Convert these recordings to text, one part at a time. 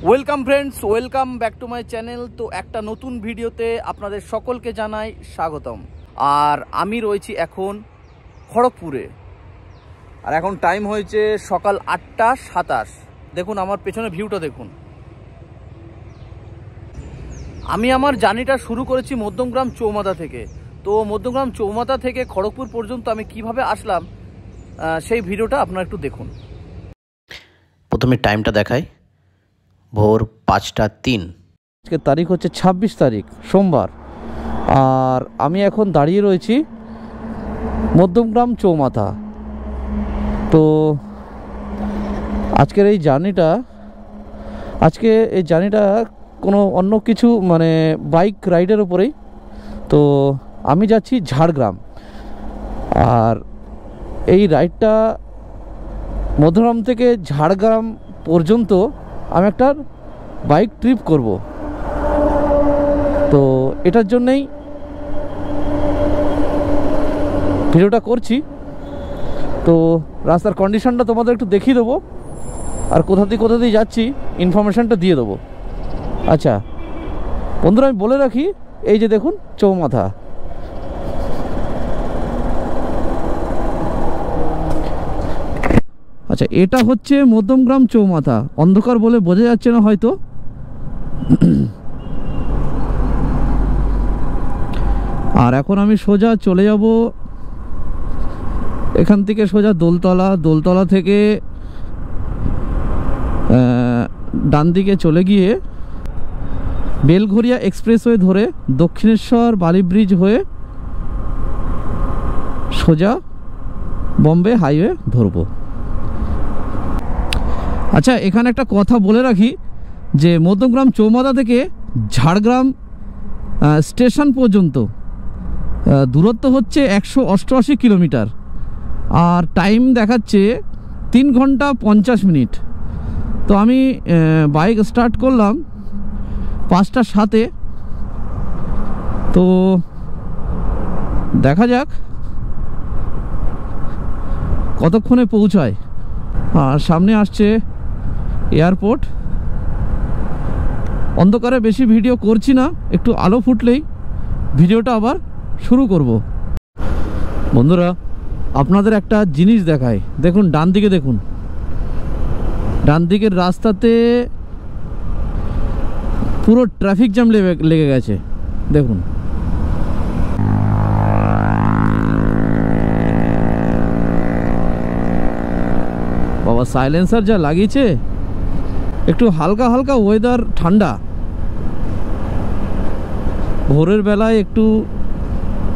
Welcome friends, welcome back to my channel. তো একটা নতুন ভিডিওতে আপনাদের সকলকে জানাই স্বাগতম। আর আমি রয়েছি এখন খড়গপুরে, আর এখন টাইম হয়েছে সকাল 8:27। দেখুন আমার পেছনে ভিউটা দেখুন। আমি আমার জার্নিটা শুরু করেছি মধ্যমগ্রাম চৌমাথা থেকে। তো মধ্যমগ্রাম চৌমাথা থেকে খড়গপুর পর্যন্ত আমি কিভাবে আসলাম সেই ভিডিওটা আপনারা একটু দেখুন। প্রথমে টাইমটা দেখাই, ভোর 5:03। আজকের তারিখ হচ্ছে 26 তারিখ সোমবার, আর আমি এখন দাঁড়িয়ে রয়েছি মধ্যমগ্রাম চৌমাথা। তো আজকের এই জার্নিটা কোনো অন্য কিছু মানে বাইক রাইডের উপরেই। তো আমি যাচ্ছি ঝাড়গ্রাম, আর এই রাইডটা মধ্যমগ্রাম থেকে ঝাড়গ্রাম পর্যন্ত আমি একটা বাইক ট্রিপ করব। তো এটার জন্যেই ভিডিওটা করছি। তো রাস্তার কন্ডিশনটা তোমাদের একটু দেখিয়ে দেবো, আর কোথা দিয়ে যাচ্ছি ইনফরমেশানটা দিয়ে দেবো। আচ্ছা বন্ধুরা, আমি বলে রাখি, এই যে দেখুন চৌমাথা। আচ্ছা, এটা হচ্ছে মধ্যমগ্রাম চৌমাথা। অন্ধকার বলে বোঝা যাচ্ছে না হয়তো। আর এখন আমি সোজা চলে যাব এখান থেকে সোজা দোলতলা থেকে ডান দিকে চলে গিয়ে বেলঘরিয়া এক্সপ্রেসওয়ে ধরে দক্ষিণেশ্বর বালি ব্রিজ হয়ে সোজা বম্বে হাইওয়ে ধরবো। আচ্ছা, এখানে একটা কথা বলে রাখি যে মধ্যমগ্রাম চৌমাথা থেকে ঝাড়গ্রাম স্টেশন পর্যন্ত দূরত্ব হচ্ছে 188 কিলোমিটার, আর টাইম দেখাচ্ছে 3 ঘন্টা 50 মিনিট। তো আমি বাইক স্টার্ট করলাম 5:07। তো দেখা যাক কতক্ষণে পৌঁছায়। আর সামনে আসছে এয়ারপোর্ট। অন্ধকারে বেশি ভিডিও করছি না, একটু আলো ফুটলেই ভিডিওটা আবার শুরু করব। বন্ধুরা, আপনাদের একটা জিনিস দেখায়, দেখুন ডান দিকে দেখুন। ডান দিকের রাস্তাতে পুরো ট্রাফিক জ্যাম লেগে গেছে দেখুন। বাবা, সাইলেন্সার যা লাগিয়েছে। একটু হালকা হালকা ওয়েদার, ঠান্ডা। ভোরের বেলায় একটু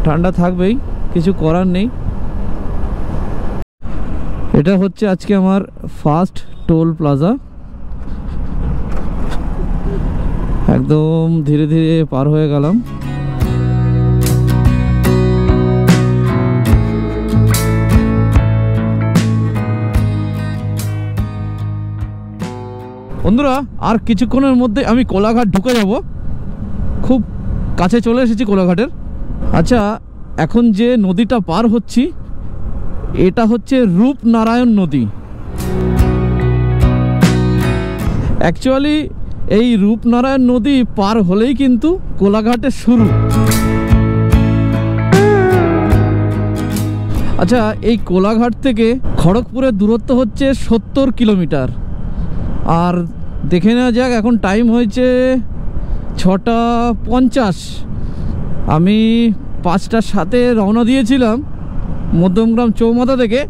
ঠান্ডা থাকবেই, কিছু করার নেই। এটা হচ্ছে আজকে আমার ফার্স্ট টোল প্লাজা। একদম ধীরে ধীরে পার হয়ে গেলাম। বন্ধুরা, আর কিছুক্ষণের মধ্যে আমি কোলাঘাট ঢুকে যাব। খুব কাছে চলে এসেছি কোলাঘাটের। আচ্ছা, এখন যে নদীটা পার হচ্ছি এটা হচ্ছে রূপনারায়ণ নদী। অ্যাকচুয়ালি এই রূপনারায়ণ নদী পার হলেই কিন্তু কোলাঘাটের শুরু। আচ্ছা, এই কোলাঘাট থেকে খড়গপুরের দূরত্ব হচ্ছে 70 কিলোমিটার। আর দেখে নেওয়া যাক, এখন টাইম হয়েছে 6:50। আমি 5:07 রওনা দিয়েছিলাম মধ্যমগ্রাম চৌমাথা থেকে।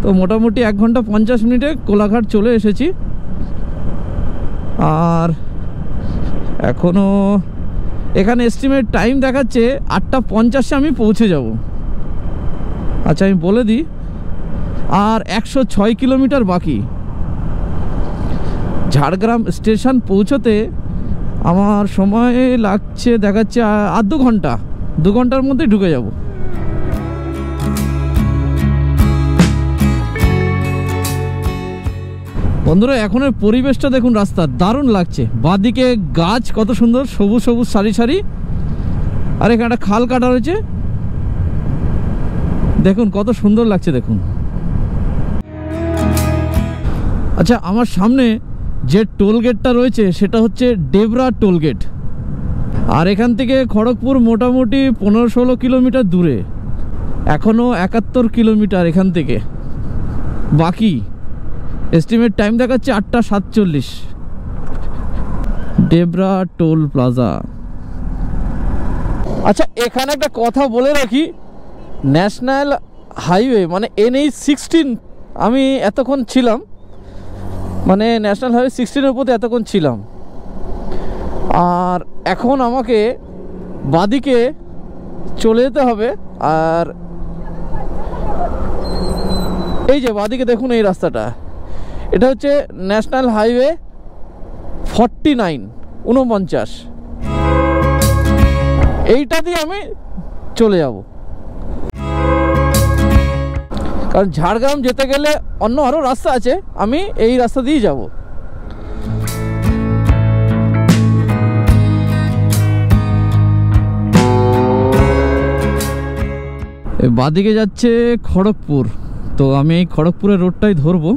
তো মোটামুটি 1 ঘন্টা 50 মিনিটে কোলাঘাট চলে এসেছি। আর এখনও এখানে এস্টিমেট টাইম দেখাচ্ছে 8:50 আমি পৌঁছে যাব। আচ্ছা, আমি বলে দিই, আর 106 কিলোমিটার বাকি। ঝাড়গ্রাম স্টেশন পৌঁছতে আমার সময় লাগছে দেখাচ্ছে আর 2 ঘন্টা। 2 ঘন্টার মধ্যে ঢুকে যাব। বন্ধুরা, এখনের পরিবেশটা দেখুন, রাস্তা দারুণ লাগছে। বাঁদিকে গাছ কত সুন্দর, সবুজ সবুজ সারি সারি। আর এখানে একটা খাল কাটা রয়েছে, দেখুন কত সুন্দর লাগছে দেখুন। আচ্ছা, আমার সামনে যে টোল গেটটা রয়েছে সেটা হচ্ছে ডেবরা টোল গেট। আর এখান থেকে খড়গপুর মোটামুটি 15-16 কিলোমিটার দূরে, এখনও 71 কিলোমিটার এখান থেকে বাকি। এস্টিমেট টাইম দেখাচ্ছে 8:47। Debra toll plaza. আচ্ছা, এখানে একটা কথা বলে রাখি, ন্যাশনাল হাইওয়ে মানে NH-16 আমি এতক্ষণ ছিলাম, মানে ন্যাশনাল হাইওয়ে 16-এর উপরে এতক্ষণ ছিলাম। আর এখন আমাকে বাদিকে চলে যেতে হবে। আর এই যে বাদিকে দেখুন এই রাস্তাটা, এটা হচ্ছে ন্যাশনাল হাইওয়ে 49 এইটা দিয়ে আমি চলে যাব। কারণ ঝাড়গ্রাম যেতে গেলে অন্য আরও রাস্তা আছে, আমি এই রাস্তা দিয়েই যাব। বাদিকে যাচ্ছে খড়গপুর, তো আমি এই খড়গপুরের রোডটাই ধরবো।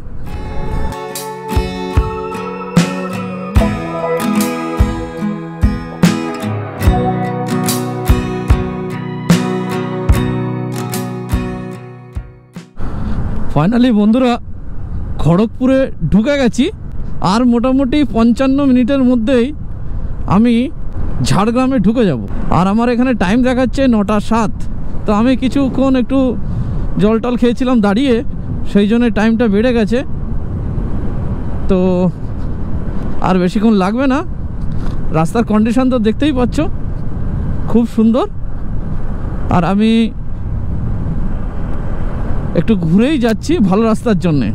ফাইনালি বন্ধুরা খড়গপুরে ঢুকে গেছি। আর মোটামুটি 55 মিনিটের মধ্যেই আমি ঝাড়গ্রামে ঢুকে যাব। আর আমার এখানে টাইম দেখাচ্ছে 9:07। তো আমি কিছুক্ষণ একটু জল টল খেয়েছিলাম দাঁড়িয়ে, সেই জন্য টাইমটা বেড়ে গেছে। তো আর বেশিক্ষণ লাগবে না। রাস্তার কন্ডিশন তো দেখতেই পাচ্ছ, খুব সুন্দর। আর আমি একটু ঘুরেই যাচ্ছি ভালো রাস্তার জন্যে।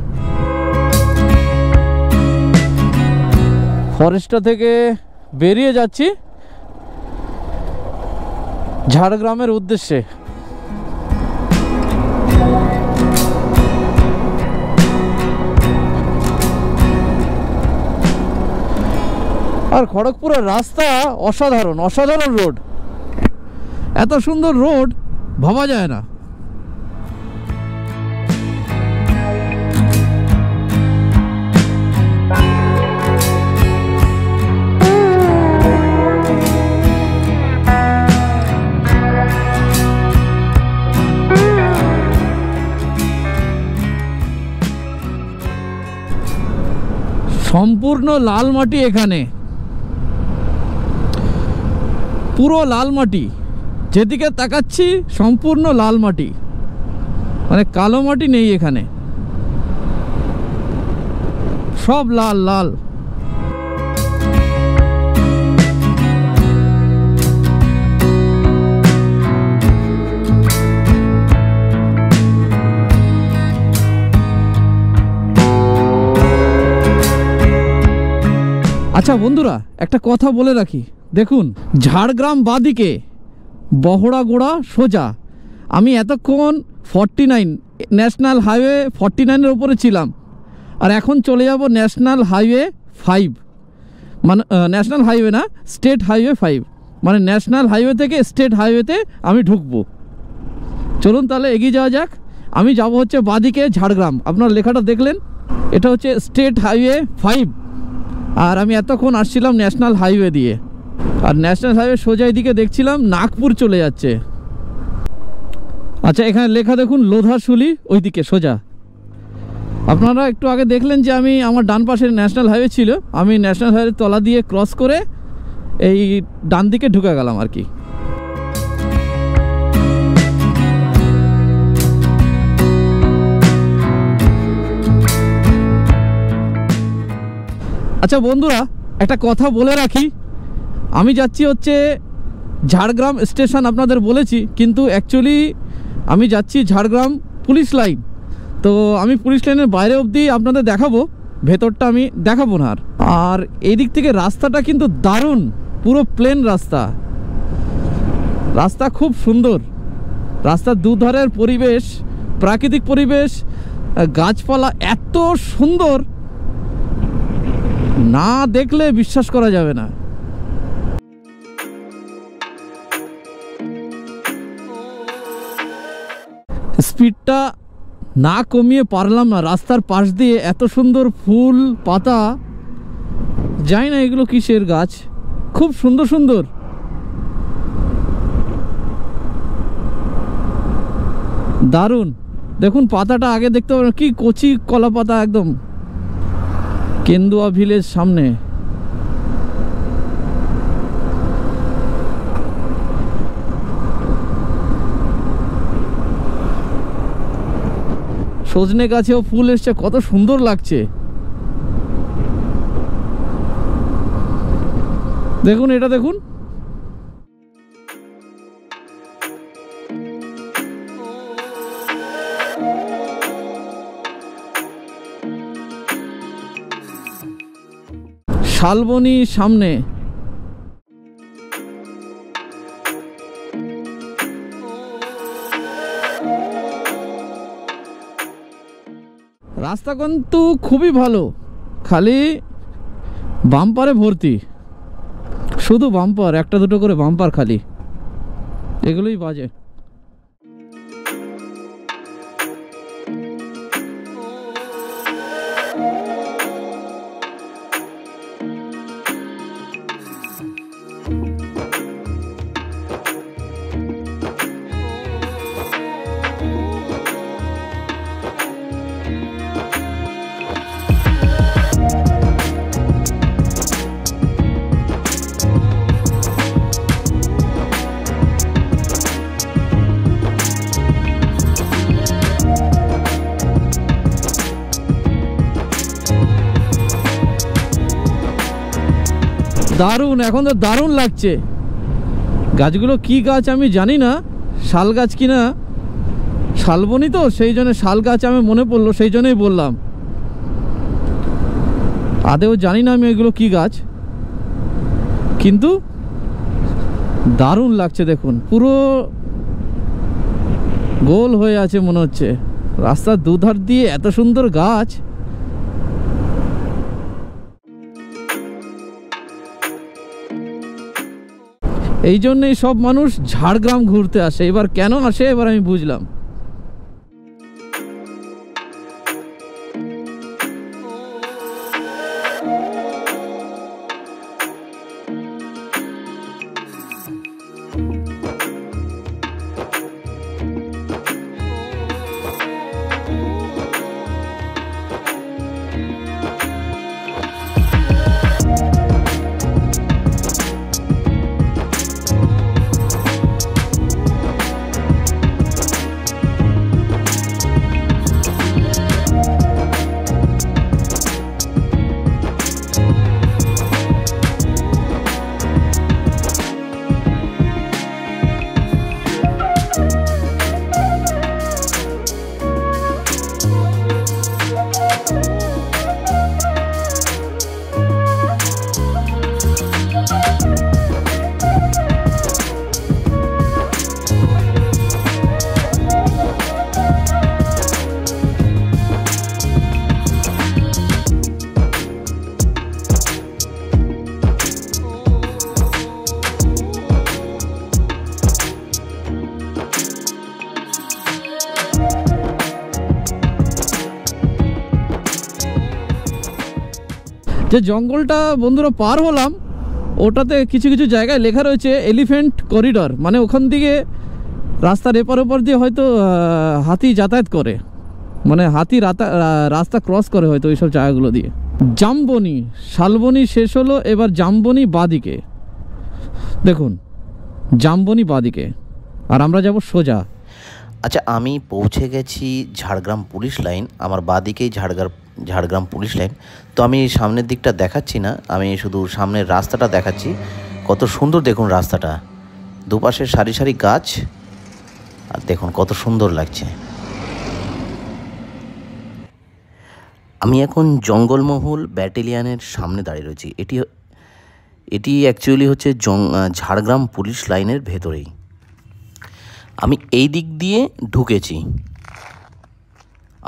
ফরেস্টটা থেকে বেরিয়ে যাচ্ছি ঝাড়গ্রামের উদ্দেশ্যে। আর খড়গপুরের রাস্তা অসাধারণ, অসাধারণ রোড। এত সুন্দর রোড ভাবা যায় না। সম্পূর্ণ লাল মাটি, এখানে পুরো লাল মাটি, যেদিকে তাকাচ্ছি সম্পূর্ণ লাল মাটি, মানে কালো মাটি নেই এখানে, সব লাল লাল। আচ্ছা বন্ধুরা, একটা কথা বলে রাখি, দেখুন ঝাড়গ্রাম বাদিকে, বহড়াগোড়া সোজা। আমি এতক্ষণ 49 ন্যাশনাল হাইওয়ে 49-এর উপরে ছিলাম, আর এখন চলে যাব ন্যাশনাল হাইওয়ে 5, মানে ন্যাশনাল হাইওয়ে না, স্টেট হাইওয়ে 5, মানে ন্যাশনাল হাইওয়ে থেকে স্টেট হাইওয়েতে আমি ঢুকবো। চলুন তাহলে এগিয়ে যাওয়া যাক। আমি যাব হচ্ছে বাদিকে ঝাড়গ্রাম, আপনার লেখাটা দেখলেন, এটা হচ্ছে স্টেট হাইওয়ে 5। আর আমি এতক্ষণ আসছিলাম ন্যাশনাল হাইওয়ে দিয়ে, আর ন্যাশনাল হাইওয়ে সোজা দিকে দেখছিলাম নাগপুর চলে যাচ্ছে। আচ্ছা, এখানে লেখা দেখুন লোধাশুলি, ওইদিকে সোজা। আপনারা একটু আগে দেখলেন যে আমি, আমার ডান পাশে ন্যাশনাল হাইওয়ে ছিল, আমি ন্যাশনাল হাইওয়ের তলা দিয়ে ক্রস করে এই ডান দিকে ঢুকে গেলাম আর কি। আচ্ছা বন্ধুরা, একটা কথা বলে রাখি, আমি যাচ্ছি হচ্ছে ঝাড়গ্রাম স্টেশন, আপনাদের বলেছি, কিন্তু অ্যাকচুয়ালি আমি যাচ্ছি ঝাড়গ্রাম পুলিশ লাইন। তো আমি পুলিশ লাইনের বাইরে অবধি আপনাদের দেখাবো, ভেতরটা আমি দেখাবো না। আর এই দিক থেকে রাস্তাটা কিন্তু দারুণ, পুরো প্লেন রাস্তা, রাস্তা খুব সুন্দর। রাস্তার দুধারের পরিবেশ, প্রাকৃতিক পরিবেশ, গাছপালা এত সুন্দর, না দেখলে বিশ্বাস করা যাবে না। স্পিডটা না কমিয়ে পারলাম না। রাস্তার পাশ দিয়ে এত সুন্দর ফুল পাতা, জানি না এগুলো কিসের গাছ, খুব সুন্দর সুন্দর। দারুণ, দেখুন পাতাটা আগে দেখতে পাবেন কি কচি কলা পাতা, একদম। কেন্দুয়া ভিলেজ সামনে। সজনে গাছেও ফুল এসছে, কত সুন্দর লাগছে। দেখুন এটা দেখুন, শালবনী সামনে। রাস্তা কিন্তু খুবই ভালো, খালি বাম্পারে ভর্তি, শুধু বাম্পার, একটা দুটো করে বাম্পার খালি, এগুলোই বাজে। দারুণ, এখন তো দারুণ লাগছে। গাছগুলো কি গাছ আমি জানি না, শাল গাছ কিনা, শালবনী তো, সেই জন্য শাল গাছ আমি মনে পড়লো, সেই জন্যই বললাম। আদেও জানি না আমি এগুলো কি গাছ, কিন্তু দারুণ লাগছে। দেখুন পুরো গোল হয়ে আছে মনে হচ্ছে, রাস্তার দুধার দিয়ে এত সুন্দর গাছ। এই জন্যই সব মানুষ ঝাড়গ্রাম ঘুরতে আসে। এবার কেন আসে এবার আমি বুঝলাম। যে জঙ্গলটা বন্ধুরা পার হলাম, ওটাতে কিছু কিছু জায়গায় লেখা রয়েছে এলিফ্যান্ট করিডর, মানে ওখান থেকে রাস্তার এপার ওপার দিয়ে হয়তো হাতি যাতায়াত করে, মানে হাতি রাস্তা ক্রস করে হয়তো ওইসব জায়গাগুলো দিয়ে। জামবনি, শালবনী শেষ হলো, এবার জামবনি বাদিকে। দেখুন জামবনি বাদিকে, আর আমরা যাব সোজা। আচ্ছা, আমি পৌঁছে গেছি ঝাড়গ্রাম পুলিশ লাইন, আমার বাদিকেই ঝাড়গ্রাম পুলিশ লাইন। তো আমি সামনের দিকটা দেখাচ্ছি না, আমি শুধু সামনের রাস্তাটা দেখাচ্ছি। কত সুন্দর দেখুন রাস্তাটা, দুপাশে সারি সারি গাছ, আর দেখুন কত সুন্দর লাগছে। আমি এখন জঙ্গলমহল ব্যাটালিয়ানের সামনে দাঁড়িয়ে রয়েছি। এটি অ্যাকচুয়ালি হচ্ছে ঝাড়গ্রাম পুলিশ লাইনের ভেতরেই। আমি এই দিক দিয়ে ঢুকেছি,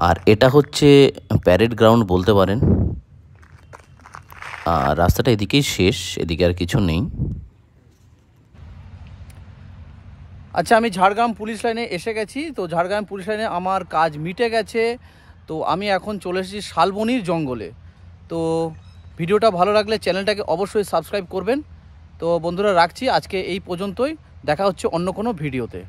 আর এটা হচ্ছে প্যারেড গ্রাউন্ড বলতে পারেন। আর রাস্তাটা এদিকেই শেষ, এদিকে আর কিছু নেই। আচ্ছা, আমি ঝাড়গ্রাম পুলিশ লাইনে এসে গেছি। তো ঝাড়গ্রাম পুলিশ লাইনে আমার কাজ মিটে গেছে। তো আমি এখন চলে এসেছি শালবনির জঙ্গলে। তো ভিডিওটা ভালো লাগলে চ্যানেলটাকে অবশ্যই সাবস্ক্রাইব করবেন। তো বন্ধুরা রাখছি, আজকে এই পর্যন্তই, দেখা হচ্ছে অন্য কোনো ভিডিওতে।